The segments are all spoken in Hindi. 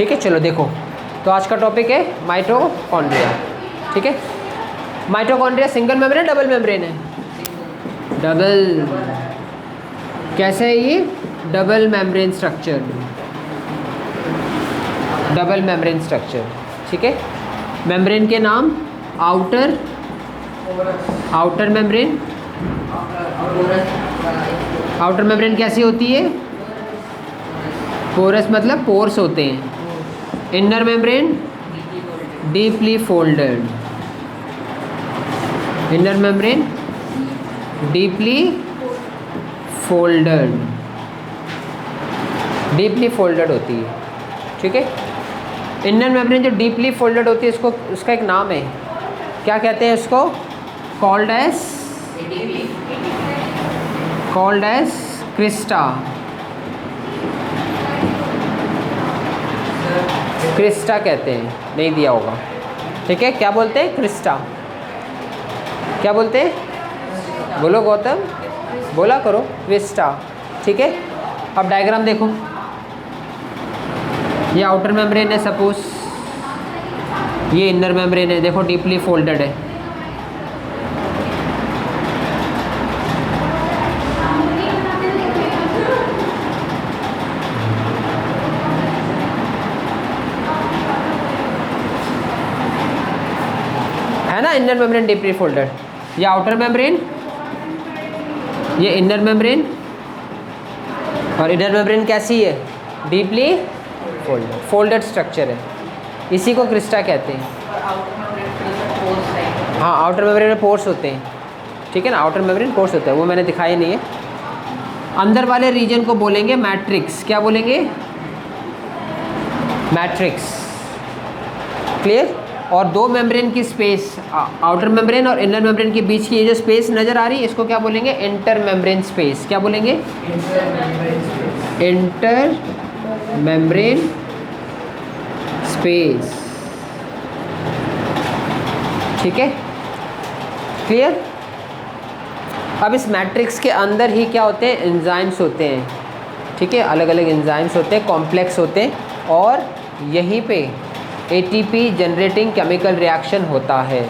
ठीक है, चलो देखो, तो आज का टॉपिक है माइटोकॉन्ड्रिया। ठीक है, mitochondria single membrane double membrane है? डबल। कैसे है ये? Double membrane structure, double membrane structure. ठीक है, मेम्ब्रेन के नाम outer, outer membrane. Outer membrane कैसी होती है? पोरस मतलब पोर्स होते हैं। Inner membrane deeply folded, inner membrane deeply folded, deeply folded होती है। ठीक है, इनर मेम्ब्रेन जो डीपली फोल्डेड होती है, इसको उसका एक नाम है, क्या कहते हैं उसको? कॉल्ड एज क्रिस्टा, क्रिस्टा कहते हैं, नहीं दिया होगा। ठीक है, क्या बोलते हैं? क्रिस्टा। क्या बोलते हैं? बोलो गौतम, बोला करो, क्रिस्टा। ठीक है, अब डायग्राम देखो, ये आउटर मेम्ब्रेन है सपोज, ये इनर मेम्ब्रेन है, देखो डीपली फोल्डेड है। है ना, इनर मेम्ब्रेन डीपली फोल्डेड, ये आउटर मेम्ब्रेन, ये इनर मेम्ब्रेन, और इनर मेम्ब्रेन कैसी है? डीपली फोल्डेड, फोल्डेड स्ट्रक्चर है, इसी को क्रिस्टा कहते हैं। हाँ, आउटर मेम्ब्रेन में पोर्स होते हैं। ठीक है ना, आउटर मेम्ब्रेन पोर्स होता है, वो मैंने दिखाया नहीं है। अंदर वाले रीजन को बोलेंगे मैट्रिक्स। क्या बोलेंगे? मैट्रिक्स। क्लियर? और दो मेम्ब्रेन की स्पेस, आउटर मेम्ब्रेन और इनर मेम्ब्रेन के बीच की ये जो स्पेस नज़र आ रही है, इसको क्या बोलेंगे? Inter membrane space. क्या बोलेंगे? Inter membrane space. ठीक है, क्लियर? अब इस मैट्रिक्स के अंदर ही क्या होते हैं? एंजाइम्स होते हैं। ठीक है, अलग अलग एंजाइम्स होते हैं, कॉम्प्लेक्स होते हैं, और यहीं पे एटीपी जनरेटिंग केमिकल रिएक्शन होता है।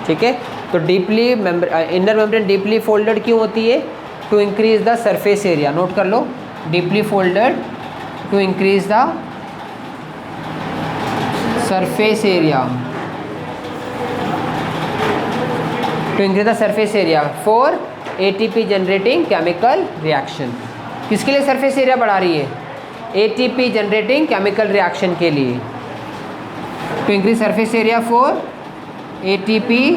ठीक है, तो deeply inner membrane deeply folded क्यों होती है? To increase the surface area. Note कर लो, deeply folded to increase the surface area, to increase the surface area for ATP generating chemical reaction. किसके लिए सरफेस एरिया बढ़ा रही है? एटीपी जनरेटिंग केमिकल रिएक्शन के लिए। To increase surface area for ATP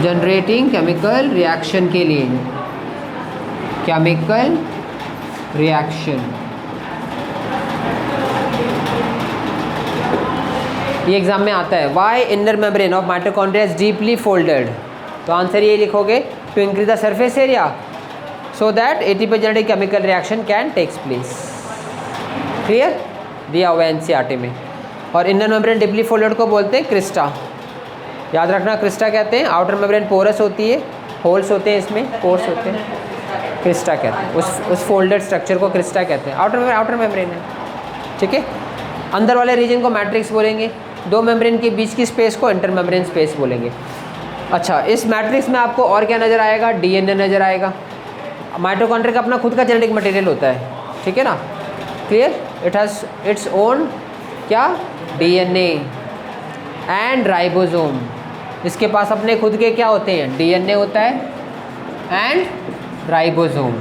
generating chemical reaction के लिए, केमिकल रिएक्शन। ये एग्जाम में आता है, why inner membrane of mitochondria is deeply folded. तो आंसर ये लिखोगे, to increase the surface area so that ATP generating chemical reaction can takes place. Clear? दिया हुआ एनसीईआरटी में। और इनर मेम्ब्रेन डीपली फोल्डेड को बोलते हैं क्रिस्टा। याद रखना, क्रिस्टा कहते हैं। आउटर मेम्ब्रेन पोरस होती है, होल्स होते हैं इसमें, पोर्स होते हैं, क्रिस्टा कहते हैं। उस फोल्डेड स्ट्रक्चर को क्रिस्टा कहते हैं। आउटर मेम्ब्रेन है। ठीक है, अंदर वाले रीजन को मैट्रिक्स बोलेंगे, दो मेम्ब्रेन के बीच की स्पेस को इंटर मेम्ब्रेन स्पेस बोलेंगे। अच्छा, इस मैट्रिक्स में आपको और क्या नज़र आएगा? डीएनए नज़र आएगा। माइटोकॉन्ड्रिया का अपना खुद का जेनेटिक मटेरियल होता है। ठीक है ना, clear? It has its own क्या? DNA and ribosome. इसके पास अपने खुद के क्या होते हैं? डीएनए होता है एंड राइबोसोम।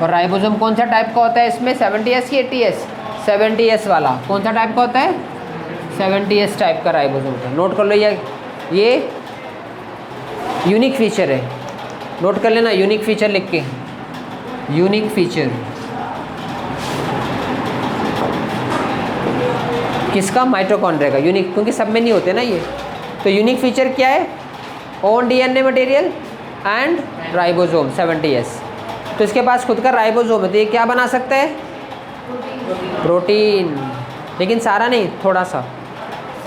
और राइबोसोम कौन सा टाइप का होता है इसमें? 70S की 80S? 70S वाला। कौन सा टाइप का होता है? 70S टाइप का राइबोसोम होता है। नोट कर लो, ये यूनिक फीचर है, नोट कर लेना, यूनिक फीचर लिख के, यूनिक फीचर किसका? माइटोकॉन्ड्रिया का। यूनिक क्योंकि सब में नहीं होते ना ये। तो यूनिक फीचर क्या है? Own DNA material and ribosome 70S। तो इसके पास खुद का राइबोसोम है, तो ये क्या बना सकता है? प्रोटीन, लेकिन सारा नहीं, थोड़ा सा।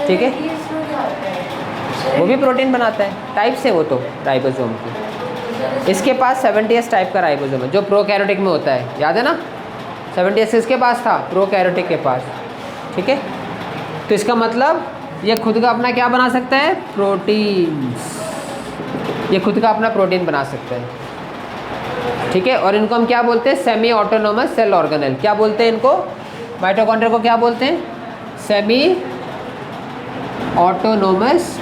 ठीक है, वो भी प्रोटीन बनाता है, टाइप से वो तो राइबोसोम की। इसके पास 70S टाइप का राइबोसोम है जो प्रोकैरियोटिक में होता है, याद है ना? 70x किसके पास था? प्रोकैरियोटिक के पास। ठीक है, तो इसका मतलब ये खुद का अपना क्या बना सकता है? प्रोटीन्स। ये खुद का अपना प्रोटीन बना सकता है। ठीक है, और इनको हम क्या बोलते हैं? Semi autonomous cell organelle. क्या बोलते हैं इनको? माइटोकॉन्ड्रिया को क्या बोलते हैं? Semi autonomous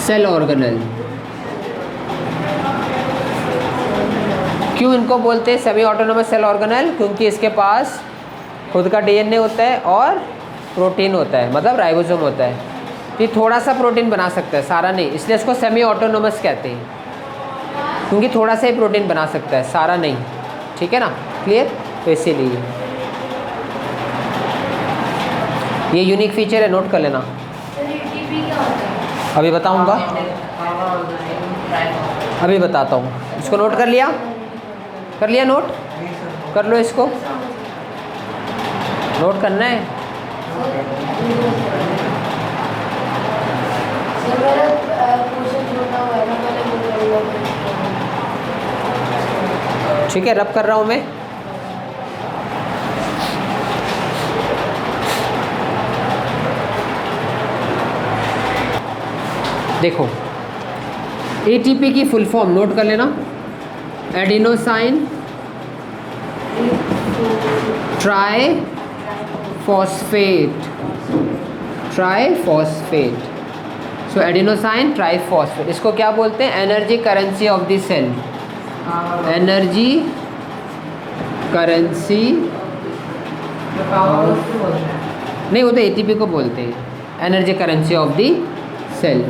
cell organelle. क्यों इनको बोलते हैं सेमी ऑटोनोमस सेल ऑर्गेनेल? क्योंकि इसके पास खुद का डीएनए होता है और प्रोटीन होता है, मतलब राइबोसोम होता है। ये थोड़ा सा प्रोटीन बना सकता है, सारा नहीं, इसलिए इसको सेमी ऑटोनोमस कहते हैं, क्योंकि थोड़ा सा ही प्रोटीन बना सकता है, सारा नहीं। ठीक है ना, क्लियर? तो इसीलिए ये यूनिक फीचर है, नोट कर लेना। अभी बताऊंगा, अभी बताता हूँ। इसको नोट कर लिया? कर लिया नोट? कर लो, इसको नोट करना है। ठीक है, रब कर रहा हूँ मैं। देखो, एटीपी की फुल फॉर्म नोट कर लेना। Adenosine triphosphate, triphosphate. So adenosine triphosphate, इसको क्या बोलते हैं? Energy currency of the cell. Energy currency नहीं, वो तो एटीपी को बोलते हैं energy currency of the cell.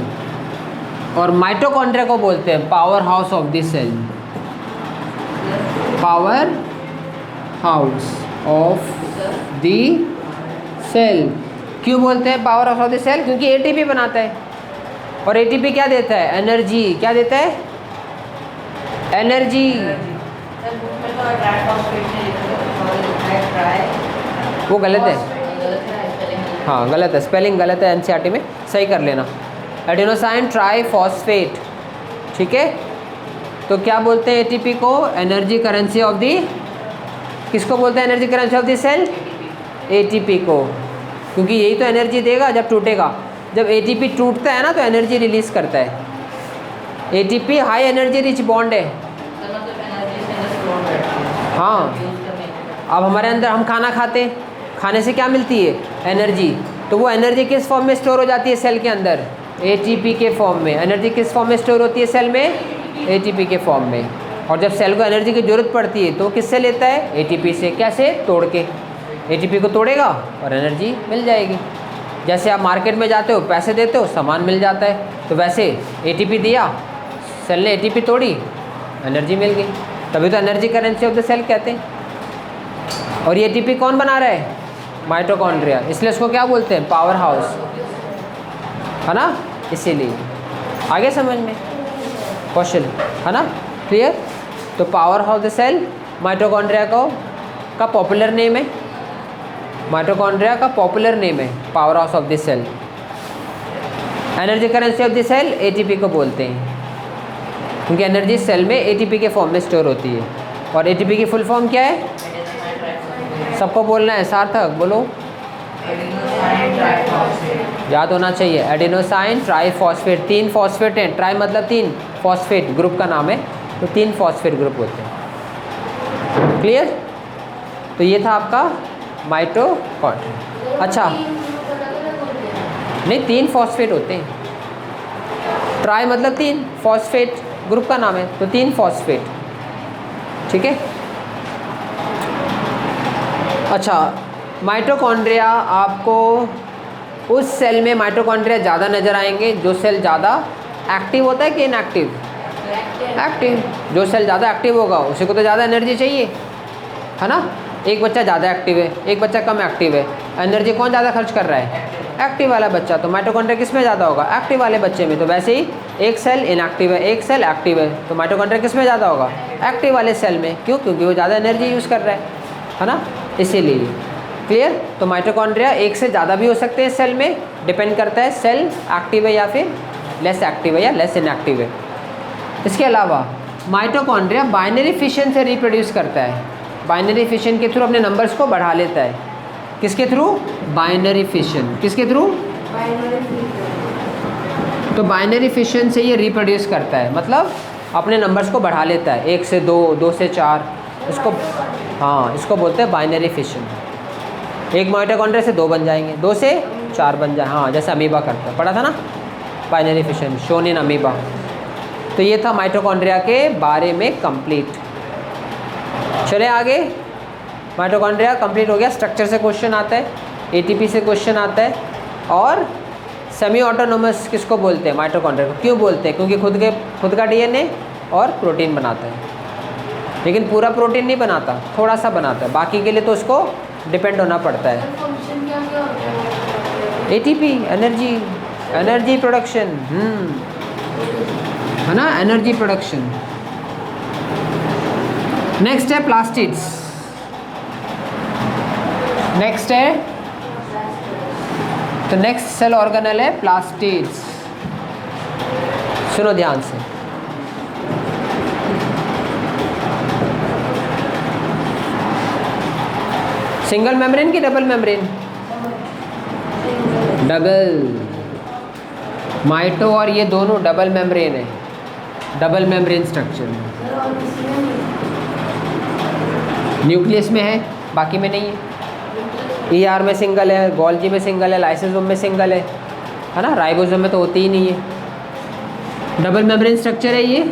और माइटोकॉन्ड्रिया को बोलते हैं power house of the cell. Power house of the cell. क्यों बोलते हैं power house of the cell? क्योंकि एटीपी बनाता है, और एटीपी क्या देता है? एनर्जी। क्या देता है? एनर्जी। वो गलत है, हाँ गलत है, स्पेलिंग गलत है, एनसीईआरटी में सही कर लेना। Adenosine triphosphate. ठीक है, तो क्या बोलते हैं एटीपी को? Energy currency of the. किसको बोलते हैं energy currency of the cell? ATP को, क्योंकि यही तो एनर्जी देगा जब टूटेगा। जब एटीपी टूटता है ना तो एनर्जी रिलीज करता है। ATP high energy rich bond है। हाँ, अब हमारे अंदर हम खाना खाते हैं, खाने से क्या मिलती है? एनर्जी। तो वो एनर्जी किस फॉर्म में स्टोर हो जाती है सेल के अंदर? एटीपी के फॉर्म में। एनर्जी किस फॉर्म में स्टोर होती है सेल में? एटीपी के फॉर्म में। और जब सेल को एनर्जी की ज़रूरत पड़ती है तो किससे लेता है? एटीपी से। कैसे? तोड़ के। एटीपी को तोड़ेगा और एनर्जी मिल जाएगी। जैसे आप मार्केट में जाते हो, पैसे देते हो, सामान मिल जाता है, तो वैसे एटीपी दिया, सेल ने एटीपी तोड़ी, एनर्जी मिल गई। तभी तो energy currency of the cell कहते हैं। और ये एटीपी कौन बना रहा है? माइटोकॉन्ड्रिया। इसलिए इसको क्या बोलते हैं? पावर हाउस, है ना? इसीलिए आगे समझ में क्वेश्चन, है ना? क्लियर? तो power house the cell mitochondria का पॉपुलर नेम है। माइटोकॉन्ड्रिया का पॉपुलर नेम है power house of the cell. Energy currency of the cell ATP को बोलते हैं, क्योंकि एनर्जी सेल में एटीपी के फॉर्म में स्टोर होती है। और एटीपी की फुल फॉर्म क्या है? सबको बोलना है, सार्थक बोलो, याद होना चाहिए। Adenosine triphosphate. 3 फॉस्फेट हैं, ट्राई मतलब 3, फॉस्फेट ग्रुप का नाम है, तो 3 फॉस्फेट ग्रुप होते हैं। क्लियर? तो ये था आपका माइटोकॉन्ड्रिया। अच्छा, नहीं 3 फॉस्फेट होते हैं। ट्राई मतलब 3, फॉस्फेट ग्रुप का नाम है, तो 3 फॉस्फेट। ठीक है। अच्छा, माइटोकॉन्ड्रिया आपको उस सेल में माइटोकॉन्ड्रिया ज़्यादा नज़र आएंगे जो सेल ज़्यादा एक्टिव होता है कि इनएक्टिव? एक्टिव। जो सेल ज़्यादा एक्टिव होगा उसी को तो ज़्यादा एनर्जी चाहिए, है ना? एक बच्चा ज़्यादा एक्टिव है, एक बच्चा कम एक्टिव है, एनर्जी कौन ज़्यादा खर्च कर रहा है? एक्टिव वाला बच्चा। तो माइटोकॉन्ड्रिया किस में ज़्यादा होगा? एक्टिव वाले बच्चे में। तो वैसे ही एक सेल इनएक्टिव है, एक सेल एक्टिव है, तो माइटोकॉन्ड्रिया किस में ज़्यादा होगा? एक्टिव वाले सेल में। क्यों? क्योंकि वो ज़्यादा एनर्जी यूज़ कर रहा है ना? इसीलिए। क्लियर? तो माइटोकॉन्ड्रिया एक से ज़्यादा भी हो सकते हैं सेल में, डिपेंड करता है सेल एक्टिव है या फिर लेस एक्टिव है या लेस इनएक्टिव है। इसके अलावा माइटोकॉन्ड्रिया बाइनरी फिशन से रिप्रोड्यूस करता है। बाइनरी फिशन के थ्रू अपने नंबर्स को बढ़ा लेता है। किसके थ्रू? Binary fission. किसके थ्रू? तो बाइनरी फिशन से ये रिप्रोड्यूस करता है, मतलब अपने नंबर्स को बढ़ा लेता है, 1 से 2, 2 से 4, इसको हाँ इसको बोलते हैं बाइनरी फिशन। एक माइटोकॉन्ड्रिया से 2 बन जाएंगे, 2 से 4 बन जाए, हाँ जैसे अमीबा करता है, पढ़ा था ना binary fission, shown in amoeba. तो ये था माइटोकॉन्ड्रिया के बारे में कंप्लीट। चले आगे, माइटोकॉन्ड्रिया कंप्लीट हो गया। स्ट्रक्चर से क्वेश्चन आता है, एटीपी से क्वेश्चन आता है, और सेमी ऑटोनोमस किसको बोलते हैं? माइटोकॉन्ड्रिया को। क्यों बोलते हैं? क्योंकि खुद का डीएनए और प्रोटीन बनाता है, लेकिन पूरा प्रोटीन नहीं बनाता, थोड़ा सा बनाता है, बाकी के लिए तो उसको डिपेंड होना पड़ता है। एटीपी, एनर्जी प्रोडक्शन, है ना, एनर्जी प्रोडक्शन। नेक्स्ट है प्लास्टिड्स। नेक्स्ट है, तो नेक्स्ट सेल ऑर्गेनल है प्लास्टिड्स। सुनो ध्यान से, सिंगल मेम्ब्रेन की डबल मेम्ब्रेन? डबल। माइटो और ये दोनों डबल मेम्ब्रेन है, डबल मेम्ब्रेन स्ट्रक्चर में। न्यूक्लियस में है, बाकी में नहीं है। ईआर में सिंगल है, गोल्जी में सिंगल है, लाइसोसोम में सिंगल है ना, राइबोसोम में तो होती ही नहीं है। डबल मेम्ब्रेन स्ट्रक्चर है ये।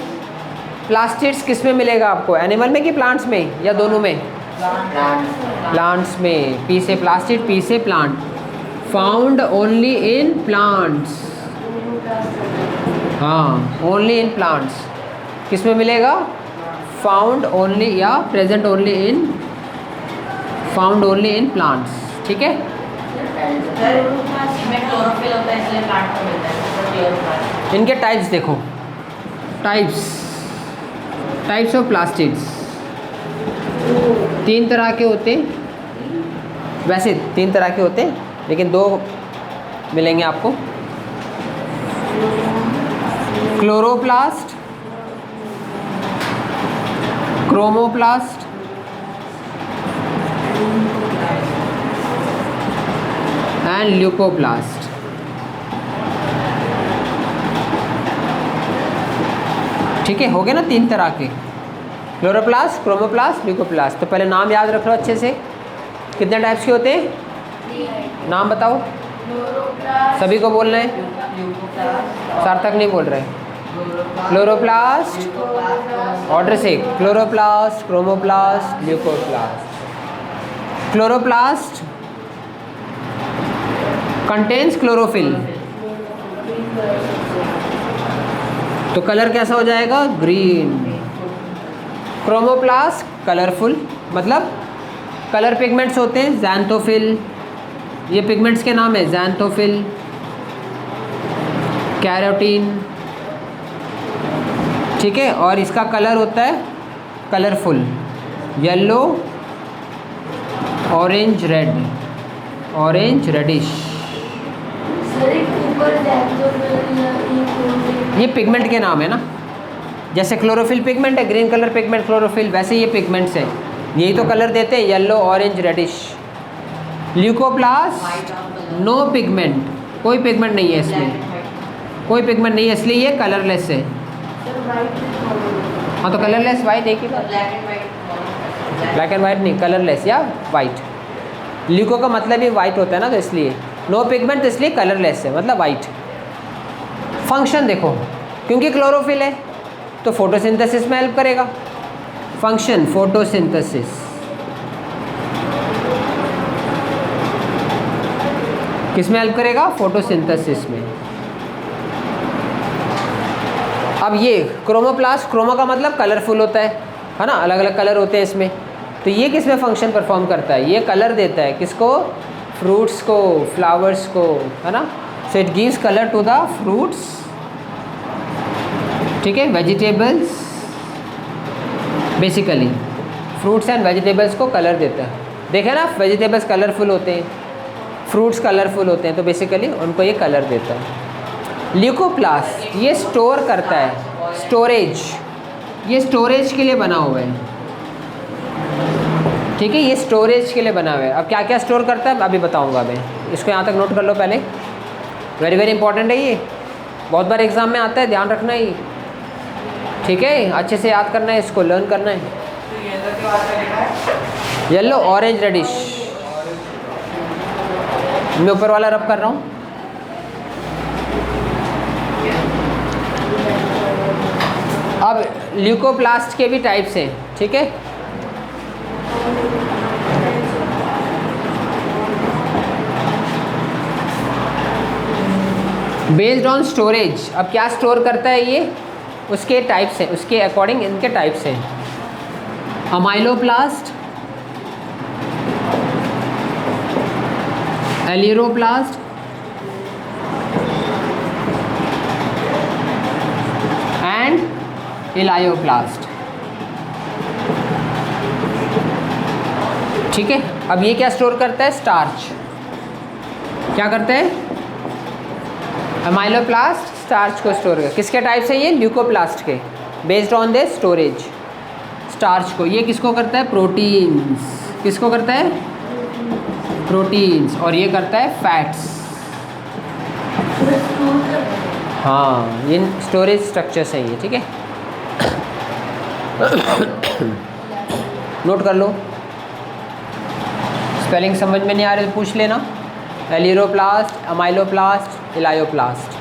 प्लास्टिड्स किस में मिलेगा आपको? एनिमल में कि प्लांट्स में, या दोनों में? प्लांट्स में। पी से प्लास्टिड, पी से plant. Found only in plants, हाँ ओनली इन प्लांट्स। किस में मिलेगा? फाउंड ओनली या present only in, found only in plants, ठीक है। इनके टाइप्स देखो, टाइप्स ऑफ प्लास्टिड्स 3 तरह के होते हैं, वैसे 3 तरह के होते हैं, लेकिन 2 मिलेंगे आपको। Chloroplast, chromoplast, and leucoplast. ठीक है, हो गए ना 3 तरह के, क्लोरोप्लास्ट, क्रोमोप्लास्ट, ल्यूकोप्लास्ट। तो पहले नाम याद रख लो अच्छे से। कितने टाइप्स के होते हैं? नाम बताओ, सभी को बोलना है, सार्थक नहीं बोल रहे। क्लोरोप्लास्ट, ऑर्डर से, chloroplast, chromoplast, leucoplast. Chloroplast contains chlorophyll, तो कलर कैसा हो जाएगा? ग्रीन। क्रोमोप्लास्ट कलरफुल, मतलब कलर पिगमेंट्स होते हैं, ज़ैंथोफिल, ये पिगमेंट्स के नाम है, ज़ैंथोफिल, कैरोटीन, ठीक है। और इसका कलर होता है colourful, yellow, orange, red, orange reddish. ये पिगमेंट के नाम है ना, जैसे क्लोरोफिल पिगमेंट है, ग्रीन कलर पिगमेंट क्लोरोफिल, वैसे ये पिगमेंट्स हैं, यही तो कलर देते हैं, yellow, orange, reddish. Leucoplast no pigment, कोई पिगमेंट नहीं है इसमें, कोई पिगमेंट नहीं है, इसलिए ये कलरलेस है। हाँ तो कलरलेस वाइट एक ही बात, ब्लैक एंड वाइट नहीं, कलरलेस या वाइट। ल्यूको का मतलब ही वाइट होता है ना, तो इसलिए नो पिगमेंट, तो इसलिए कलरलेस है, मतलब वाइट। फंक्शन देखो, क्योंकि क्लोरोफिल है तो फोटोसिंथेसिस में हेल्प करेगा। फंक्शन फोटोसिंथेसिस, किस में हेल्प करेगा? फोटोसिंथेसिस में। अब ये क्रोमोप्लास्ट, क्रोमो का मतलब कलरफुल होता है ना, अलग अलग कलर होते हैं इसमें, तो ये किस में फंक्शन परफॉर्म करता है? ये कलर देता है, किसको? फ्रूट्स को, फ्लावर्स को, है ना। So it gives colour to the fruits, ठीक है, vegetables, basically fruits and vegetables को कलर देता है। देखे ना, वेजिटेबल्स कलरफुल होते हैं, फ्रूट्स कलरफुल होते हैं, तो बेसिकली उनको ये कलर देता है। ल्यूकोप्लास्ट ये स्टोर करता है, स्टोरेज, ये स्टोरेज के लिए बना हुआ है। ठीक है, ये स्टोरेज के लिए बना हुआ है। अब क्या क्या स्टोर करता है अभी बताऊंगा मैं, इसको यहाँ तक नोट कर लो पहले। वेरी वेरी इंपॉर्टेंट है ये, बहुत बार एग्जाम में आता है, ध्यान रखना ही। ठीक है, अच्छे से याद करना है, इसको लर्न करना है। Yellow, orange, reddish. मैं ऊपर वाला रब कर रहा हूँ। अब ल्यूकोप्लास्ट के भी टाइप्स हैं, ठीक है। बेस्ड ऑन स्टोरेज, अब क्या स्टोर करता है ये, उसके टाइप्स हैं, उसके अकॉर्डिंग इनके टाइप्स हैं। Amyloplast, aleuroplast, and elaioplast. ठीक है, अब ये क्या स्टोर करता है, स्टार्च। क्या करते हैं, अमाइलोप्लास्ट स्टार्च को स्टोर कर। किसके टाइप से, ये ल्यूकोप्लास्ट के, based on the storage starch को। ये किसको करता है, प्रोटीन्स। किसको करता है, प्रोटीन्स। और ये करता है फैट्स। हाँ, ये स्टोरेज स्ट्रक्चर्स है ये, ठीक है। नोट कर लो, स्पेलिंग समझ में नहीं आ रही तो पूछ लेना। Aleuroplast, amyloplast, elaioplast.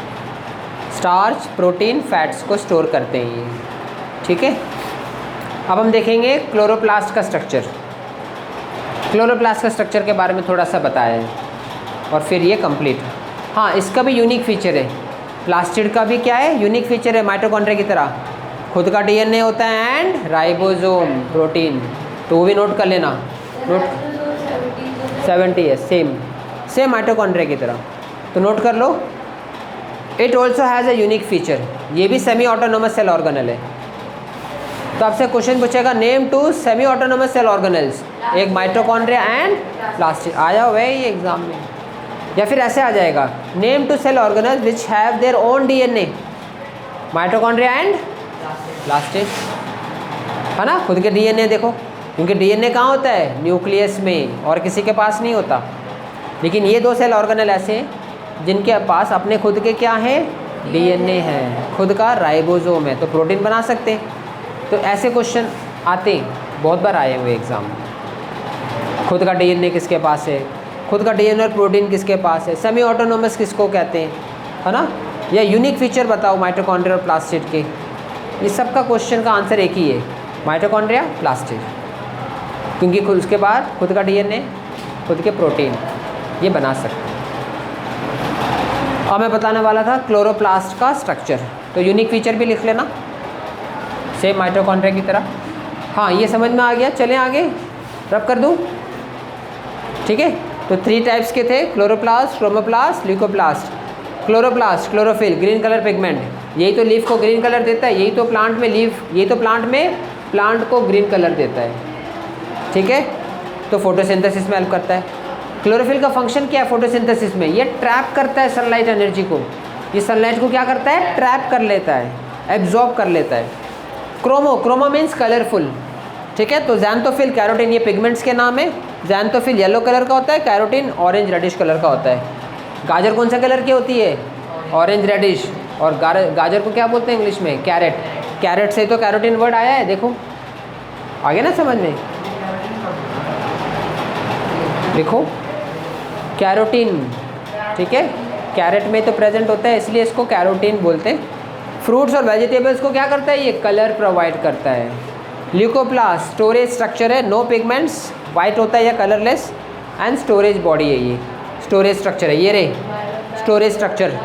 Starch, protein, fats को स्टोर करते हैं ये, ठीक है। अब हम देखेंगे क्लोरोप्लास्ट का स्ट्रक्चर। क्लोरोप्लास्ट का स्ट्रक्चर के बारे में थोड़ा सा बताया है और फिर ये कंप्लीट। हाँ, इसका भी यूनिक फीचर है, प्लास्टिड का भी क्या है, यूनिक फीचर है। माइटोकॉन्ड्रिया की तरह खुद का डीएनए होता है एंड राइबोसोम, प्रोटीन। तो वो भी नोट कर लेना। नोट 70 है, सेम माइटोकॉन्ड्रिया की तरह, तो नोट कर लो। It also has a unique feature, ये भी सेमी ऑटोनोमस सेल ऑर्गेनल है। तो आपसे क्वेश्चन पूछेगा, name two semi autonomous cell organelles, एक माइटोकॉन्ड्रिया एंड प्लास्टिड। आया हुआ है ये एग्जाम में, या फिर ऐसे आ जाएगा, name two cell organelles which have their own DNA, mitochondria and plastid, है ना। खुद के डीएनए देखो, क्योंकि डीएनए कहाँ होता है, न्यूक्लियस में, और किसी के पास नहीं होता। लेकिन ये दो सेल ऑर्गेनल ऐसे हैं जिनके पास अपने खुद के क्या है, डीएनए है, खुद का राइबोसोम है, तो प्रोटीन बना सकते हैं। तो ऐसे क्वेश्चन आते हैं, बहुत बार आए हुए एग्ज़ाम में। खुद का डीएनए किसके पास है, खुद का डीएनए और प्रोटीन किसके पास है, सेमी ऑटोनोमस किसको कहते हैं, है ना। या यूनिक फीचर बताओ माइटोकॉन्ड्रिया और प्लास्टिड के। ये सब का क्वेश्चन का आंसर एक ही है, माइटोकॉन्ड्रिया, प्लास्टिड, क्योंकि उसके बाद खुद का डीएनए, खुद के प्रोटीन, ये बना सकते हैं। और मैं बताने वाला था क्लोरोप्लास्ट का स्ट्रक्चर, तो यूनिक फीचर भी लिख लेना, सेम माइटोकॉन्ड्रिया की तरह। हाँ, ये समझ में आ गया। चलें आगे, रब कर दूँ, ठीक है। तो 3 टाइप्स के थे, chloroplast, chromoplast, leucoplast. Chloroplast, chlorophyll, green colour pigment, यही तो लीफ को ग्रीन कलर देता है, यही तो प्लांट में लीफ, यही तो प्लांट में प्लांट को ग्रीन कलर देता है, ठीक है। तो फोटोसिंथेसिस में हेल्प करता है। क्लोरोफिल का फंक्शन क्या है फोटोसिंथेसिस में, ये ट्रैप करता है सनलाइट एनर्जी को, ये सनलाइट को क्या करता है, ट्रैप कर लेता है, एब्जॉर्ब कर लेता है। क्रोमो मीन्स कलरफुल, ठीक है। तो ज़ैंथोफिल, कैरोटीन, ये पिगमेंट्स के नाम है। ज़ैंथोफिल येलो कलर का होता है, कैरोटीन ऑरेंज रेडिश कलर का होता है। गाजर कौन सा कलर की होती है, ऑरेंज रेडिश। और गाजर को क्या बोलते हैं इंग्लिश में, कैरेट। कैरेट से तो कैरोटीन वर्ड आया है, देखो आ गया ना समझ में। देखो कैरोटीन, ठीक है, कैरेट में तो प्रेजेंट होता है, इसलिए इसको कैरोटीन बोलते हैं। फ्रूट्स और वेजिटेबल्स को क्या करता है, ये कलर प्रोवाइड करता है। ल्यूकोप्लास्ट स्टोरेज स्ट्रक्चर है, नो पिगमेंट्स, वाइट होता है या कलरलेस, एंड स्टोरेज बॉडी है, ये स्टोरेज स्ट्रक्चर है। ये रे storage structure.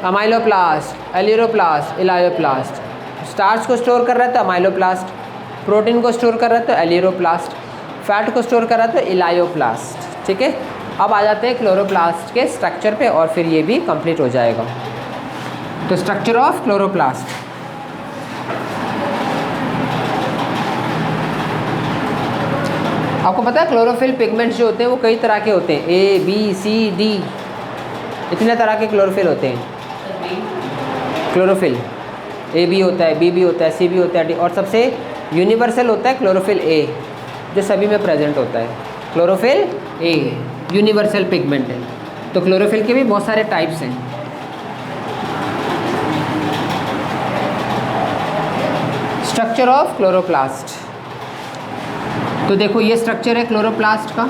Amyloplast, aleuroplast, elaioplast. Starch को स्टोर कर रहा है तो अमाइलोप्लास्ट, प्रोटीन को स्टोर कर रहा है तो एलिरोप्लास्ट, फैट को स्टोर कर रहा है तो इलायोप्लास्ट, ठीक है। अब आ जाते हैं क्लोरोप्लास्ट के स्ट्रक्चर पे और फिर ये भी कंप्लीट हो जाएगा। तो स्ट्रक्चर ऑफ क्लोरोप्लास्ट, आपको पता है क्लोरोफिल पिगमेंट्स जो होते हैं वो कई तरह के होते हैं, ए बी सी डी, इतने तरह के क्लोरोफिल होते हैं। क्लोरोफिल ए बी होता है, बी भी होता है, सी भी होता है, डी, और सबसे यूनिवर्सल होता है क्लोरोफिल ए। जो सभी में प्रेजेंट होता है। क्लोरोफिल ए यूनिवर्सल पिगमेंट है। तो क्लोरोफिल के भी बहुत सारे टाइप्स हैं। Structure of chloroplast. तो देखो ये स्ट्रक्चर है क्लोरोप्लास्ट का,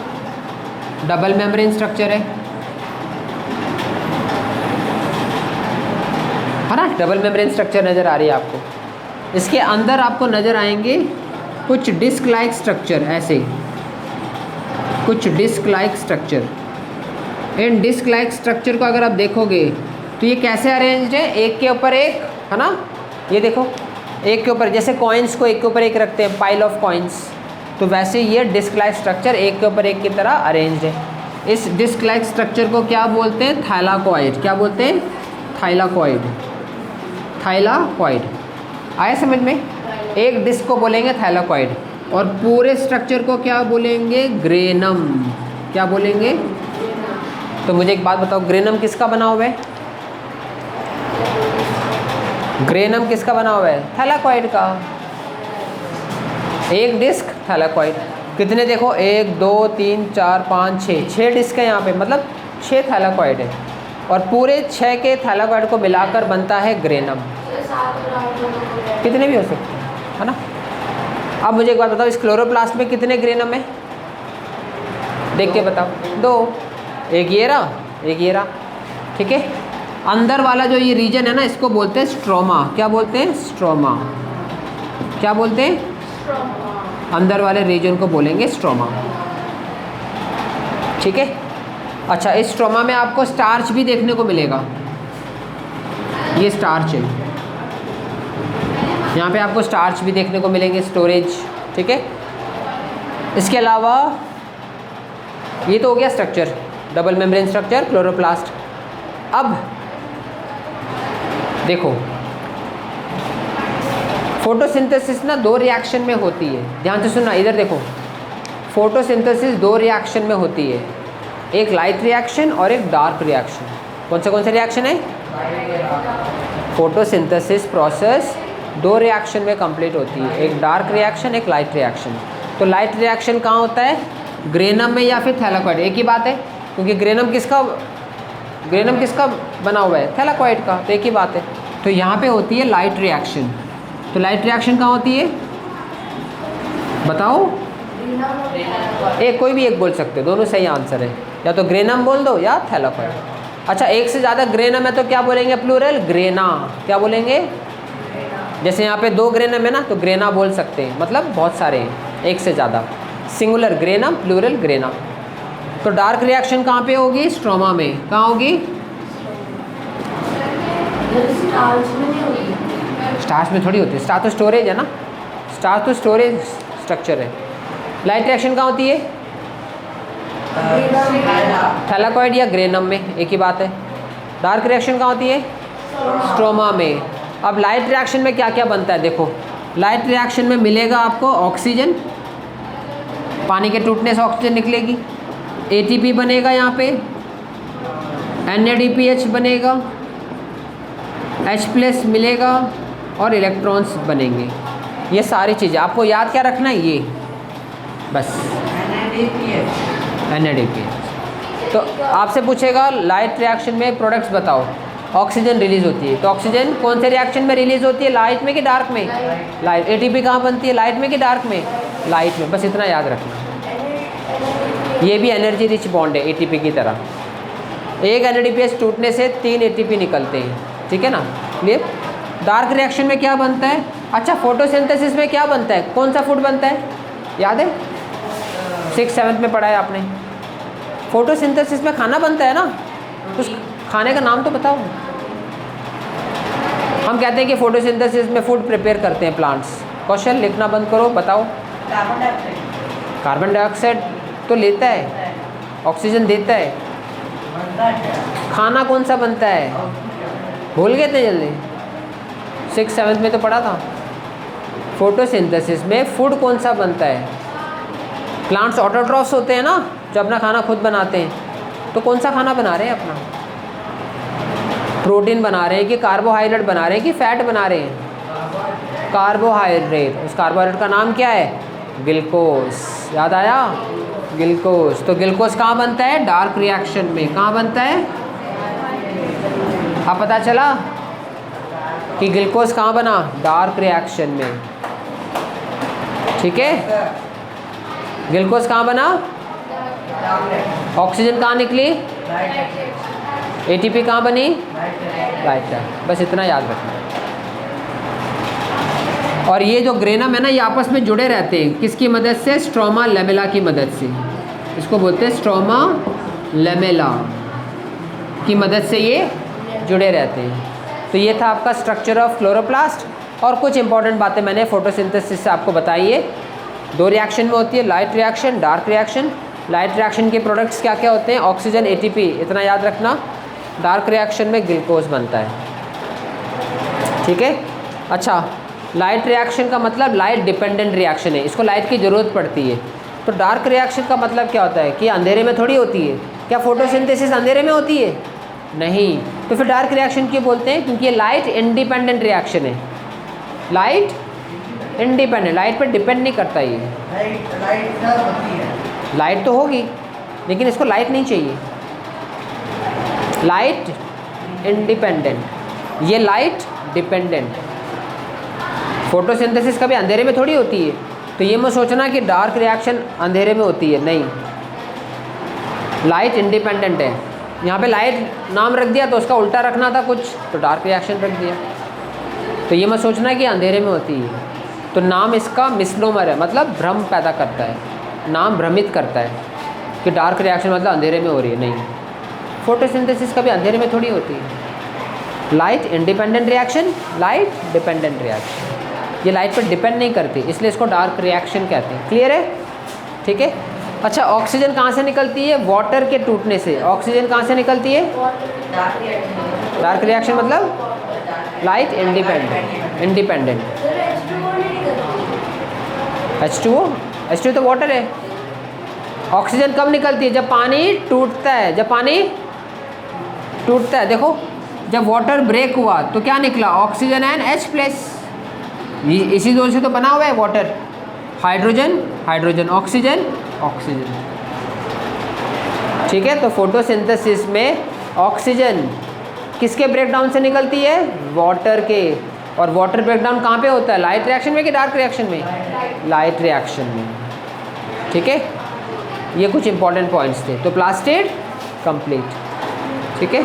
डबल मेम्ब्रेन स्ट्रक्चर है ना। डबल मेम्ब्रेन स्ट्रक्चर नज़र आ रही है आपको। इसके अंदर आपको नज़र आएंगे कुछ डिस्क लाइक स्ट्रक्चर, ऐसे कुछ डिस्क लाइक स्ट्रक्चर। इन डिस्क लाइक स्ट्रक्चर को अगर आप देखोगे तो ये कैसे अरेंज्ड है, एक के ऊपर एक, है ना। ये देखो एक के ऊपर, जैसे कॉइन्स को एक के ऊपर एक रखते हैं, पाइल ऑफ कॉइन्स, तो वैसे ये डिस्क लाइक स्ट्रक्चर एक के ऊपर एक की तरह अरेंज्ड है। इस डिस्क लाइक स्ट्रक्चर को क्या बोलते हैं, थाइलाकॉइड। क्या बोलते हैं, थाइलाकॉइड। थाइलाकॉइड आया समझ में। एक डिस्क को बोलेंगे थाइलाकॉइड और पूरे स्ट्रक्चर को क्या बोलेंगे, ग्रेनम। क्या बोलेंगे। तो मुझे एक बात बताओ, ग्रेनम किसका बना हुआ है, ग्रेनम किसका बना हुआ है, थैलाकॉइड का। एक डिस्क थैलाकॉइड, कितने देखो, 1 2 3 4 5 6 डिस्क है यहाँ पे, मतलब 6 थैलाकॉइड है और पूरे 6 के थैलाकॉइड को मिलाकर बनता है ग्रेनम। कितने भी हो सकते हैं, है ना। अब मुझे एक बात बताओ, इस क्लोरोप्लास्ट में कितने ग्रेनम है, देख के बताओ। 2, एक ये रहा, एक ये रहा, ठीक है। अंदर वाला जो ये रीजन है ना, इसको बोलते हैं स्ट्रोमा। क्या बोलते हैं, स्ट्रोमा। क्या बोलते हैं, अंदर वाले रीजन को बोलेंगे स्ट्रोमा, ठीक है। अच्छा, इस स्ट्रोमा में आपको स्टार्च भी देखने को मिलेगा। ये स्टार्च है, यहाँ पे आपको स्टार्च भी देखने को मिलेंगे, स्टोरेज, ठीक है। इसके अलावा ये तो हो गया structure, double membrane structure chloroplast. अब देखो, फोटोसिंथेसिस ना 2 रिएक्शन में होती है, ध्यान से सुनना, इधर देखो। फोटोसिंथेसिस 2 रिएक्शन में होती है, एक लाइट रिएक्शन और एक डार्क रिएक्शन। कौन से रिएक्शन है, फोटोसिंथेसिस प्रोसेस 2 रिएक्शन में कंप्लीट होती है, एक डार्क रिएक्शन, एक लाइट रिएक्शन। तो लाइट रिएक्शन कहाँ होता है, ग्रेनम में या फिर थैलाकॉइड, एक ही बात है, क्योंकि ग्रेनम किसका बना हुआ है, थैलाकॉइड का, तो एक ही बात है। तो यहाँ पे होती है लाइट रिएक्शन। तो लाइट रिएक्शन कहाँ होती है, बताओ। एक कोई भी एक बोल सकते हो, दोनों सही आंसर है, या तो ग्रेनम बोल दो या थैलाकॉइड। अच्छा, एक से ज़्यादा ग्रेनम है तो क्या बोलेंगे, प्लूरल, ग्रेना। क्या बोलेंगे, जैसे यहाँ पे 2 ग्रेनम है ना, तो ग्रेना बोल सकते हैं, मतलब बहुत सारे हैं, एक से ज़्यादा, सिंगुलर ग्रेनम, प्लूरल ग्रेना। तो डार्क रिएक्शन कहाँ पे होगी, स्ट्रोमा में। कहाँ होगी, स्टार्च में थोड़ी होती है, स्टार्च तो स्टोरेज है ना, स्टार्च तो स्टोरेज स्ट्रक्चर है। लाइट रिएक्शन कहाँ होती है, थैलाकॉइड या ग्रेनम में, एक ही बात है। डार्क रिएक्शन कहाँ होती है, स्ट्रोमा में। अब लाइट रिएक्शन में क्या क्या बनता है, देखो। लाइट रिएक्शन में मिलेगा आपको ऑक्सीजन, पानी के टूटने से ऑक्सीजन निकलेगी, ATP बनेगा यहाँ पे, NADPH बनेगा, H+ मिलेगा और इलेक्ट्रॉन्स बनेंगे। ये सारी चीज़ें आपको याद क्या रखना है, ये बस NADPH। तो आपसे पूछेगा लाइट रिएक्शन में प्रोडक्ट्स बताओ, ऑक्सीजन रिलीज होती है, तो ऑक्सीजन कौन से रिएक्शन में रिलीज होती है, लाइट में कि डार्क में, लाइट। ATP कहाँ बनती है, लाइट में कि डार्क में, लाइट में, बस इतना याद रखना। ये भी एनर्जी रिच बॉन्ड है ATP की तरह। एक NADPH टूटने से 3 ATP निकलते हैं, ठीक है ना, क्लियर। डार्क रिएक्शन में क्या बनता है, अच्छा, फोटोसिंथेसिस में क्या बनता है, कौन सा फूड बनता है, याद है, 6th 7th में पढ़ा है आपने। फोटोसिंथेसिस में खाना बनता है ना, उस खाने का नाम तो बताओ। हम कहते हैं कि फोटोसिंथेसिस में फूड प्रिपेयर करते हैं प्लांट्स। क्वेश्चन लिखना बंद करो, बताओ। कार्बन डाइऑक्साइड तो लेता है, ऑक्सीजन देता है, खाना कौन सा बनता है, भूल गए थे जल्दी, 6th 7th में तो पढ़ा था। फोटोसिंथेसिस में फूड कौन सा बनता है, प्लांट्स ऑटोट्रॉफ्स होते हैं ना, जो अपना खाना खुद बनाते हैं, तो कौन सा खाना बना रहे हैं अपना, प्रोटीन बना रहे हैं कि कार्बोहाइड्रेट बना रहे हैं कि फैट बना रहे हैं, कार्बोहाइड्रेट। उस कार्बोहाइड्रेट का नाम क्या है, ग्लूकोज, याद आया ग्लूकोज। तो ग्लूकोज कहाँ बनता है? डार्क रिएक्शन में। कहाँ बनता है? हाँ पता चला कि ग्लूकोज कहाँ बना? डार्क रिएक्शन में। ठीक है, ग्लूकोज कहाँ बना? ऑक्सीजन कहाँ निकली? एटीपी कहाँ बनी? लाइट। बस इतना याद रखना। और ये जो ग्रेनम है ना, ये आपस में जुड़े रहते हैं किसकी मदद से? स्ट्रोमा लेमेला की मदद से। इसको बोलते हैं स्ट्रोमा लेमेला की मदद से ये जुड़े रहते हैं। तो ये था आपका स्ट्रक्चर ऑफ क्लोरोप्लास्ट। और कुछ इंपॉर्टेंट बातें मैंने फोटोसिंथेसिस से आपको बताई है। 2 रिएक्शन में होती है, light reaction, dark reaction. Light reaction के प्रोडक्ट्स क्या क्या होते हैं? ऑक्सीजन, एटीपी, इतना याद रखना। डार्क रिएक्शन में ग्लूकोज बनता है। ठीक है, अच्छा लाइट रिएक्शन का मतलब लाइट डिपेंडेंट रिएक्शन है, इसको लाइट की ज़रूरत पड़ती है। तो डार्क रिएक्शन का मतलब क्या होता है कि अंधेरे में थोड़ी होती है। क्या फोटोसिंथेसिस अंधेरे में होती है? नहीं। तो फिर डार्क रिएक्शन क्यों बोलते हैं? क्योंकि ये लाइट इंडिपेंडेंट रिएक्शन है। लाइट इंडिपेंडेंट, लाइट पर डिपेंड नहीं करता ये। लाइट तो होगी लेकिन इसको लाइट नहीं चाहिए। लाइट इंडिपेंडेंट, ये लाइट डिपेंडेंट। फोटोसिंथेसिस कभी अंधेरे में थोड़ी होती है। तो ये मत सोचना कि डार्क रिएक्शन अंधेरे में होती है, नहीं, लाइट इंडिपेंडेंट है। यहाँ पे लाइट नाम रख दिया तो उसका उल्टा रखना था कुछ, तो डार्क रिएक्शन रख दिया। तो ये मत सोचना कि अंधेरे में होती है। तो नाम इसका मिसनोमर है, मतलब भ्रम पैदा करता है, नाम भ्रमित करता है कि डार्क रिएक्शन मतलब अंधेरे में हो रही है। नहीं, फोटोसिंथेसिस कभी अंधेरे में थोड़ी होती है। Light independent reaction, light dependent reaction. ये लाइट पर डिपेंड नहीं करती, इसलिए इसको डार्क रिएक्शन कहते हैं। क्लियर है? ठीक है। अच्छा, ऑक्सीजन कहाँ से निकलती है? वाटर के टूटने से। ऑक्सीजन कहाँ से निकलती है? डार्क रिएक्शन मतलब लाइट इंडिपेंडेंट। इंडिपेंडेंट H2O तो वाटर है। ऑक्सीजन कब निकलती है? जब पानी टूटता है। जब पानी टूटता है, देखो जब वाटर ब्रेक हुआ तो क्या निकला? Oxygen and H+। इसी दो से तो बना हुआ है water. Hydrogen hydrogen, oxygen oxygen. ठीक है, तो फोटोसिंथेसिस में ऑक्सीजन किसके ब्रेकडाउन से निकलती है? वाटर के। और वाटर ब्रेकडाउन कहाँ पे होता है? लाइट रिएक्शन में कि डार्क रिएक्शन में? लाइट रिएक्शन में। ठीक है, ये कुछ इंपॉर्टेंट पॉइंट्स थे। तो प्लास्टिड कंप्लीट। ठीक है।